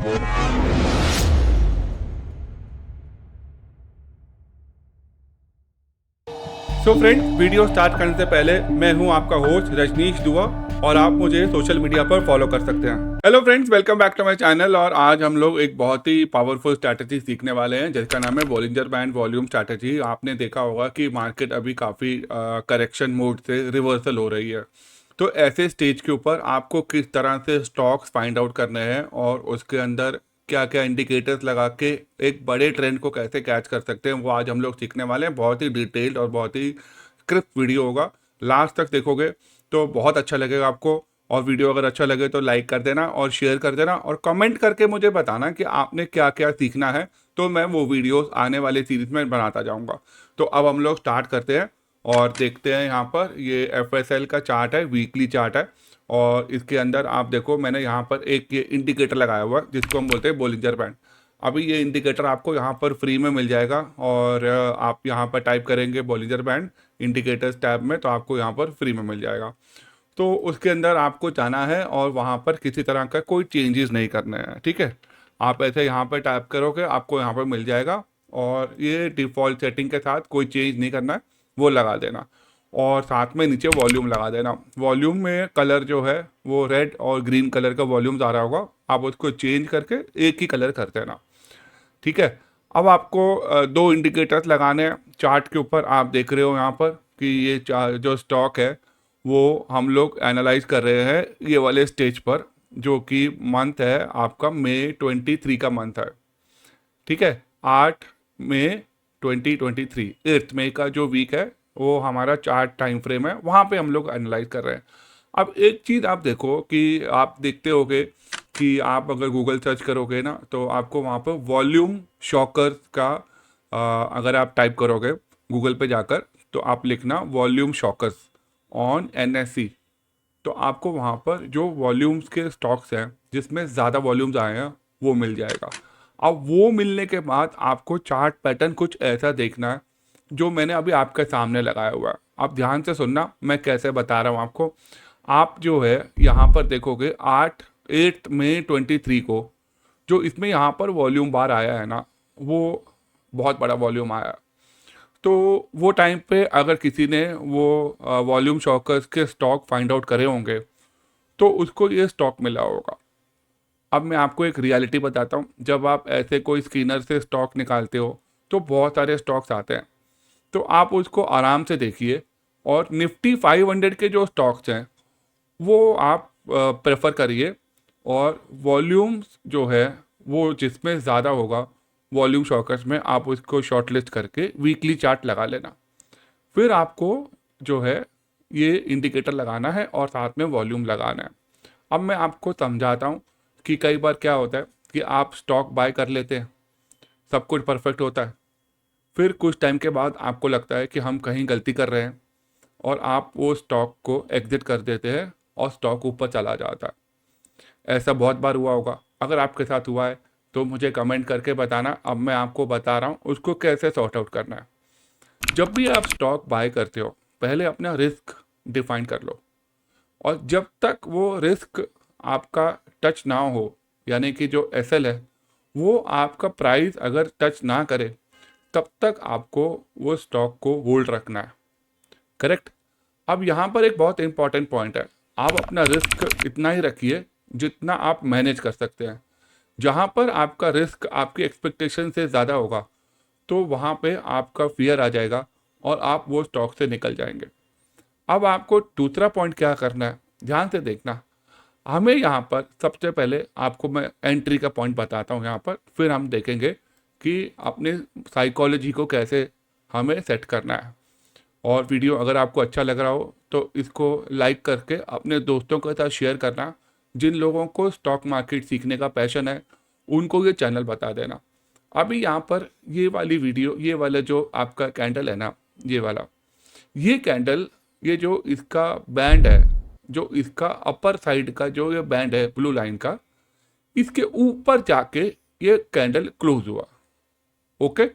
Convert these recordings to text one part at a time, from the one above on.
So friends, video start करने से पहले मैं हूं आपका होस्ट रजनीश दुआ और आप मुझे सोशल मीडिया पर फॉलो कर सकते हैं। Hello friends, welcome back to my channel. और आज हम लोग एक बहुत ही पावरफुल स्ट्रैटेजी सीखने वाले हैं जिसका नाम है बॉलिंजर बैंड वॉल्यूम स्ट्रैटेजी। आपने देखा होगा कि मार्केट अभी काफ़ी करेक्शन मोड से रिवर्सल हो रही है। तो ऐसे स्टेज के ऊपर आपको किस तरह से स्टॉक्स फाइंड आउट करने हैं और उसके अंदर क्या क्या इंडिकेटर्स लगा के एक बड़े ट्रेंड को कैसे कैच कर सकते हैं, वो आज हम लोग सीखने वाले हैं। बहुत ही डिटेल्ड और बहुत ही क्रिस्प वीडियो होगा। लास्ट तक देखोगे तो बहुत अच्छा लगेगा आपको। और वीडियो अगर अच्छा लगे तो लाइक कर देना और शेयर कर देना और कमेंट करके मुझे बताना कि आपने क्या क्या सीखना है, तो मैं वो वीडियोस आने वाले सीरीज में बनाता जाऊंगा। तो अब हम लोग स्टार्ट करते हैं और देखते हैं। यहाँ पर ये FSL का चार्ट है, वीकली चार्ट है। और इसके अंदर आप देखो, मैंने यहाँ पर एक ये इंडिकेटर लगाया हुआ है जिसको हम बोलते हैं बॉलिंजर बैंड। अभी ये इंडिकेटर आपको यहाँ पर फ्री में मिल जाएगा और आप यहाँ पर टाइप करेंगे बॉलिंजर बैंड इंडिकेटर्स टैब में, तो आपको यहाँ पर फ्री में मिल जाएगा। तो उसके अंदर आपको जाना है और वहाँ पर किसी तरह का कोई चेंजेस नहीं करने हैं, ठीक है। आप ऐसे यहाँ पर टाइप करोगे, आपको यहाँ पर मिल जाएगा। और ये डिफ़ॉल्ट सेटिंग के साथ कोई चेंज नहीं करना है, वो लगा देना। और साथ में नीचे वॉल्यूम लगा देना। वॉल्यूम में कलर जो है वो रेड और ग्रीन कलर का वॉल्यूम आ रहा होगा, आप उसको चेंज करके एक ही कलर कर देना, ठीक है। अब आपको दो इंडिकेटर्स लगाने हैं चार्ट के ऊपर। आप देख रहे हो यहाँ पर कि ये जो स्टॉक है वो हम लोग एनालाइज कर रहे हैं ये वाले स्टेज पर, जो कि मंथ है आपका मई 23 का मंथ है, ठीक है। 8 मई 2023, 8 मई का जो वीक है वो हमारा चार्ट टाइम फ्रेम है, वहाँ पे हम लोग एनालाइज कर रहे हैं। अब एक चीज़ आप देखो कि आप देखते होगे कि आप अगर गूगल सर्च करोगे ना, तो आपको वहाँ पर वॉल्यूम शॉकर्स का अगर आप टाइप करोगे गूगल पे जाकर, तो आप लिखना वॉल्यूम शॉकर्स ऑन NSE। तो आपको वहाँ पर जो वॉल्यूम्स के स्टॉक्स हैं जिसमें ज़्यादा वॉल्यूम्स आए हैं वो मिल जाएगा। अब वो मिलने के बाद आपको चार्ट पैटर्न कुछ ऐसा देखना है जो मैंने अभी आपके सामने लगाया हुआ है। आप ध्यान से सुनना मैं कैसे बता रहा हूँ आपको। आप जो है यहाँ पर देखोगे 8 मई 2023 को जो इसमें यहाँ पर वॉल्यूम बार आया है ना, वो बहुत बड़ा वॉल्यूम आया है। तो वो टाइम पे अगर किसी ने वो वॉल्यूम शॉकर्स के स्टॉक फाइंड आउट करे होंगे तो उसको ये स्टॉक मिला होगा। अब मैं आपको एक रियलिटी बताता हूँ। जब आप ऐसे कोई स्कैनर से स्टॉक निकालते हो तो बहुत सारे स्टॉक्स आते हैं, तो आप उसको आराम से देखिए और निफ्टी 500 के जो स्टॉक्स हैं वो आप प्रेफर करिए। और वॉल्यूम्स जो है वो जिसमें ज़्यादा होगा वॉल्यूम शॉकर्स में, आप उसको शॉर्टलिस्ट करके वीकली चार्ट लगा लेना। फिर आपको जो है ये इंडिकेटर लगाना है और साथ में वॉल्यूम लगाना है। अब मैं आपको समझाता हूँ कि कई बार क्या होता है कि आप स्टॉक बाय कर लेते हैं, सब कुछ परफेक्ट होता है, फिर कुछ टाइम के बाद आपको लगता है कि हम कहीं गलती कर रहे हैं और आप वो स्टॉक को एग्जिट कर देते हैं और स्टॉक ऊपर चला जाता है। ऐसा बहुत बार हुआ होगा। अगर आपके साथ हुआ है तो मुझे कमेंट करके बताना। अब मैं आपको बता रहा हूँ उसको कैसे सॉर्ट आउट करना है। जब भी आप स्टॉक बाय करते हो पहले अपना रिस्क डिफाइन कर लो, और जब तक वो रिस्क आपका टच ना हो, यानी कि जो SL है वो आपका प्राइस अगर टच ना करे, तब तक आपको वो स्टॉक को होल्ड रखना है, करेक्ट। अब यहाँ पर एक बहुत इंपॉर्टेंट पॉइंट है। आप अपना रिस्क इतना ही रखिए जितना आप मैनेज कर सकते हैं। जहाँ पर आपका रिस्क आपकी एक्सपेक्टेशन से ज़्यादा होगा तो वहाँ पे आपका फियर आ जाएगा और आप वो स्टॉक से निकल जाएंगे। अब आपको दूसरा पॉइंट क्या करना है, ध्यान से देखना। हमें यहाँ पर सबसे पहले आपको मैं एंट्री का पॉइंट बताता हूँ यहाँ पर, फिर हम देखेंगे कि अपने साइकोलॉजी को कैसे हमें सेट करना है। और वीडियो अगर आपको अच्छा लग रहा हो तो इसको लाइक करके अपने दोस्तों के साथ शेयर करना। जिन लोगों को स्टॉक मार्केट सीखने का पैशन है उनको ये चैनल बता देना। अभी यहाँ पर ये वाली वीडियो, ये वाला जो आपका कैंडल है ना, ये वाला, ये कैंडल, ये जो इसका बैंड है, जो इसका अपर साइड का जो ये बैंड है ब्लू लाइन का, इसके ऊपर जाके ये कैंडल क्लोज हुआ, ओके।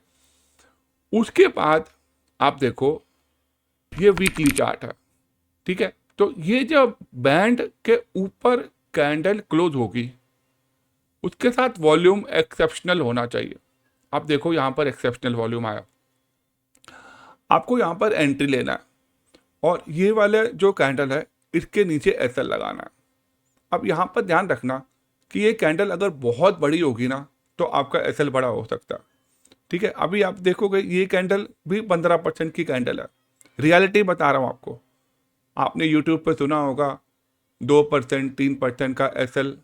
उसके बाद आप देखो ये वीकली चार्ट है, ठीक है। तो ये जब बैंड के ऊपर कैंडल क्लोज होगी उसके साथ वॉल्यूम एक्सेप्शनल होना चाहिए। आप देखो यहाँ पर एक्सेप्शनल वॉल्यूम आया, आपको यहाँ पर एंट्री लेना है और ये वाले जो कैंडल है इसके नीचे एसएल लगाना है। अब यहाँ पर ध्यान रखना कि ये कैंडल अगर बहुत बड़ी होगी ना तो आपका एसएल बड़ा हो सकता है। ठीक है, अभी आप देखोगे ये कैंडल भी 15% की कैंडल है, रियलिटी बता रहा हूँ आपको। आपने यूट्यूब पर सुना होगा 2% 3% का एसएल,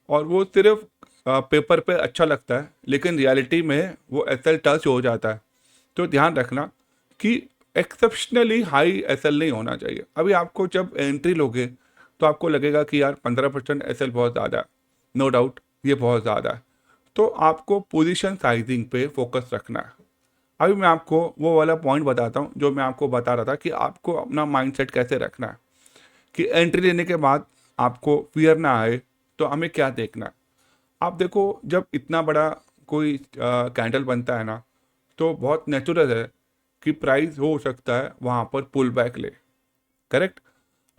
और वो सिर्फ पेपर पे अच्छा लगता है, लेकिन रियलिटी में वो एसएल टच हो जाता है। तो ध्यान रखना कि एक्सेप्शनली हाई एसएल नहीं होना चाहिए। अभी आपको जब एंट्री लोगे तो आपको लगेगा कि यार 15% एसएल बहुत ज़्यादा है, नो डाउट ये बहुत ज़्यादा है। तो आपको पोजीशन साइजिंग पे फोकस रखना है। अभी मैं आपको वो वाला पॉइंट बताता हूँ जो मैं आपको बता रहा था कि आपको अपना माइंडसेट कैसे रखना है कि एंट्री लेने के बाद आपको फियर ना आए। तो हमें क्या देखना है, आप देखो जब इतना बड़ा कोई कैंडल बनता है ना तो बहुत नेचुरल है कि प्राइस हो सकता है वहाँ पर पुल बैक ले, करेक्ट।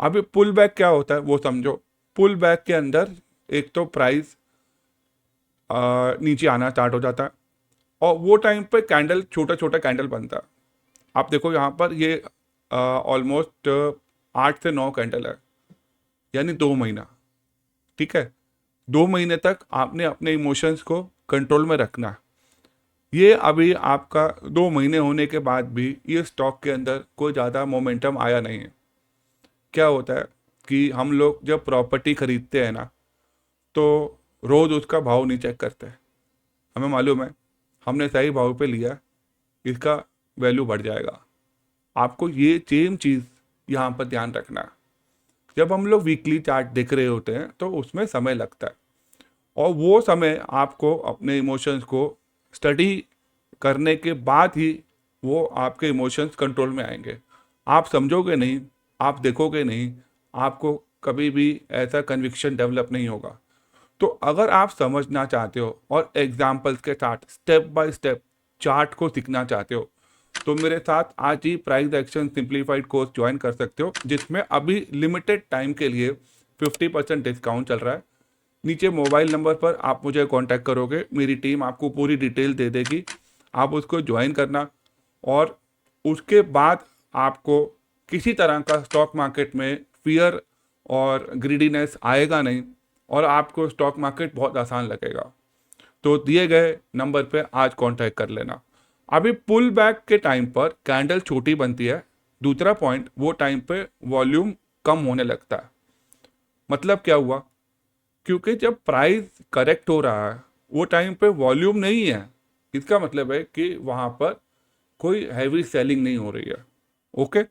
अभी पुल बैक क्या होता है वो समझो। पुल बैक के अंदर एक तो प्राइस नीचे आना स्टार्ट हो जाता है और वो टाइम पे कैंडल छोटा छोटा कैंडल बनता है। आप देखो यहाँ पर ये ऑलमोस्ट 8 से 9 कैंडल है, यानी 2 महीना। ठीक है, 2 महीने तक आपने अपने इमोशंस को कंट्रोल में रखना है। ये अभी आपका 2 महीने होने के बाद भी ये स्टॉक के अंदर कोई ज़्यादा मोमेंटम आया नहीं है। क्या होता है कि हम लोग जब प्रॉपर्टी खरीदते हैं ना तो रोज़ उसका भाव नहीं चेक करते हैं। हमें मालूम है हमने सही भाव पे लिया, इसका वैल्यू बढ़ जाएगा। आपको ये सेम चीज़ यहाँ पर ध्यान रखना है। जब हम लोग वीकली चार्ट देख रहे होते हैं तो उसमें समय लगता है, और वो समय आपको अपने इमोशंस को स्टडी करने के बाद ही वो आपके इमोशंस कंट्रोल में आएंगे। आप समझोगे नहीं, आप देखोगे नहीं, आपको कभी भी ऐसा कन्विक्शन डेवलप नहीं होगा। तो अगर आप समझना चाहते हो और एग्जाम्पल्स के साथ स्टेप बाय स्टेप चार्ट को सीखना चाहते हो तो मेरे साथ आज ही price action simplified course join कर सकते हो, जिसमें अभी लिमिटेड टाइम के लिए 50% डिस्काउंट चल रहा है। नीचे मोबाइल नंबर पर आप मुझे कांटेक्ट करोगे, मेरी टीम आपको पूरी डिटेल दे देगी, आप उसको ज्वाइन करना। और उसके बाद आपको किसी तरह का स्टॉक मार्केट में फियर और ग्रीडीनेस आएगा नहीं, और आपको स्टॉक मार्केट बहुत आसान लगेगा। तो दिए गए नंबर पे आज कांटेक्ट कर लेना। अभी पुल बैक के टाइम पर कैंडल छोटी बनती है। दूसरा पॉइंट, वो टाइम पे वॉल्यूम कम होने लगता है। मतलब क्या हुआ, क्योंकि जब प्राइस करेक्ट हो रहा है वो टाइम पे वॉल्यूम नहीं है, इसका मतलब है कि वहाँ पर कोई हैवी सेलिंग नहीं हो रही है। ओके,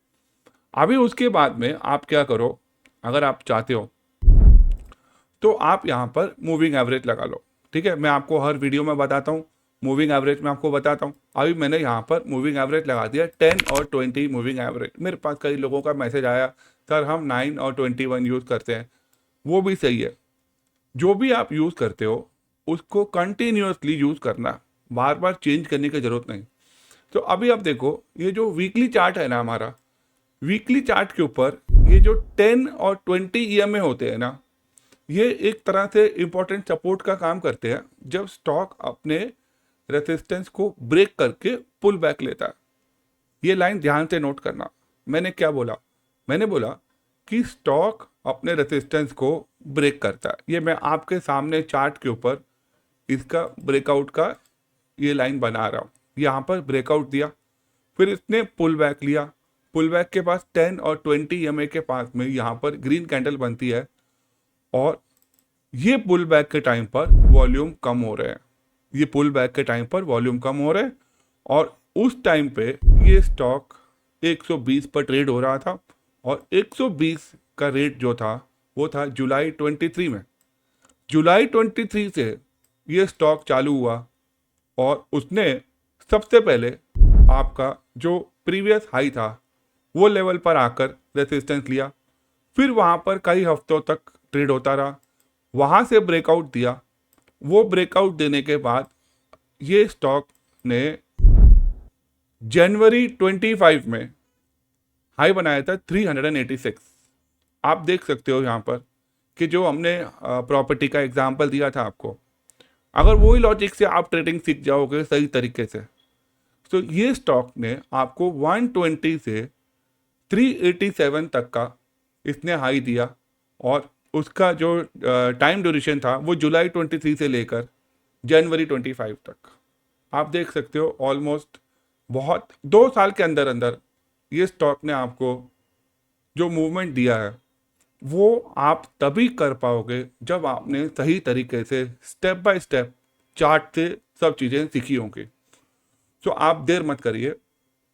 अभी उसके बाद में आप क्या करो, अगर आप चाहते हो तो आप यहाँ पर मूविंग एवरेज लगा लो। ठीक है, मैं आपको हर वीडियो में बताता हूँ, मूविंग एवरेज में आपको बताता हूँ। अभी मैंने यहाँ पर मूविंग एवरेज लगा दिया 10 और 20 मूविंग एवरेज। मेरे पास कई लोगों का मैसेज आया, सर हम 9 और 21 यूज़ करते हैं। वो भी सही है, जो भी आप यूज़ करते हो उसको कंटिन्यूसली यूज़ करना, बार बार चेंज करने की ज़रूरत नहीं। तो अभी आप देखो ये जो वीकली चार्ट है ना हमारा, वीकली चार्ट के ऊपर ये जो 10 और 20 ईएमए होते हैं ना, ये एक तरह से इंपॉर्टेंट सपोर्ट का काम करते हैं जब स्टॉक अपने रेसिस्टेंस को ब्रेक करके पुल बैक लेता है। ये लाइन ध्यान से नोट करना। मैंने क्या बोला, मैंने बोला कि स्टॉक अपने रेसिस्टेंस को ब्रेक करता है। ये मैं आपके सामने चार्ट के ऊपर इसका ब्रेकआउट का ये लाइन बना रहा हूँ। यहाँ पर ब्रेकआउट दिया, फिर इसने पुल बैक लिया, पुल बैक के पास 10 और 20 ईएमए के पास में यहाँ पर ग्रीन कैंडल बनती है, और ये पुल बैक के टाइम पर वॉल्यूम कम हो रहे हैं। ये पुल बैक के टाइम पर वॉल्यूम कम हो रहे हैं, और उस टाइम पे ये स्टॉक 120 पर ट्रेड हो रहा था, और 120 का रेट जो था वो था जुलाई 23 में। जुलाई 23 से ये स्टॉक चालू हुआ, और उसने सबसे पहले आपका जो प्रीवियस हाई था वो लेवल पर आकर रेसिस्टेंस लिया, फिर वहाँ पर कई हफ्तों तक ट्रेड होता रहा, वहाँ से ब्रेकआउट दिया। वो ब्रेकआउट देने के बाद ये स्टॉक ने जनवरी 25 में हाई बनाया था 386। आप देख सकते हो यहाँ पर कि जो हमने प्रॉपर्टी का एग्जांपल दिया था आपको, अगर वही लॉजिक से आप ट्रेडिंग सीख जाओगे सही तरीके से, तो ये स्टॉक ने आपको 120 से 387 तक का इसने हाई दिया, और उसका जो टाइम ड्यूरेशन था वो जुलाई 23 से लेकर जनवरी 25 तक। आप देख सकते हो ऑलमोस्ट बहुत 2 साल के अंदर अंदर ये स्टॉक ने आपको जो मूवमेंट दिया है वो आप तभी कर पाओगे जब आपने सही तरीके से स्टेप बाय स्टेप चार्ट से सब चीज़ें सीखी होंगी। तो आप देर मत करिए,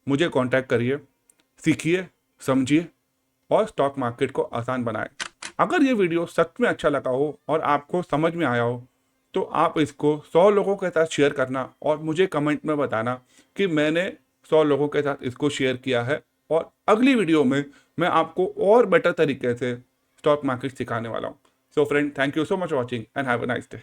मुझे कांटेक्ट करिए, सीखिए, समझिए और स्टॉक मार्केट को आसान बनाएं। अगर ये वीडियो सच में अच्छा लगा हो और आपको समझ में आया हो तो आप इसको 100 लोगों के साथ शेयर करना और मुझे कमेंट में बताना कि मैंने 100 लोगों के साथ इसको शेयर किया है, और अगली वीडियो में मैं आपको और बेटर तरीके से स्टॉक मार्केट सिखाने वाला हूँ। So friend, thank you so much watching and have a nice day.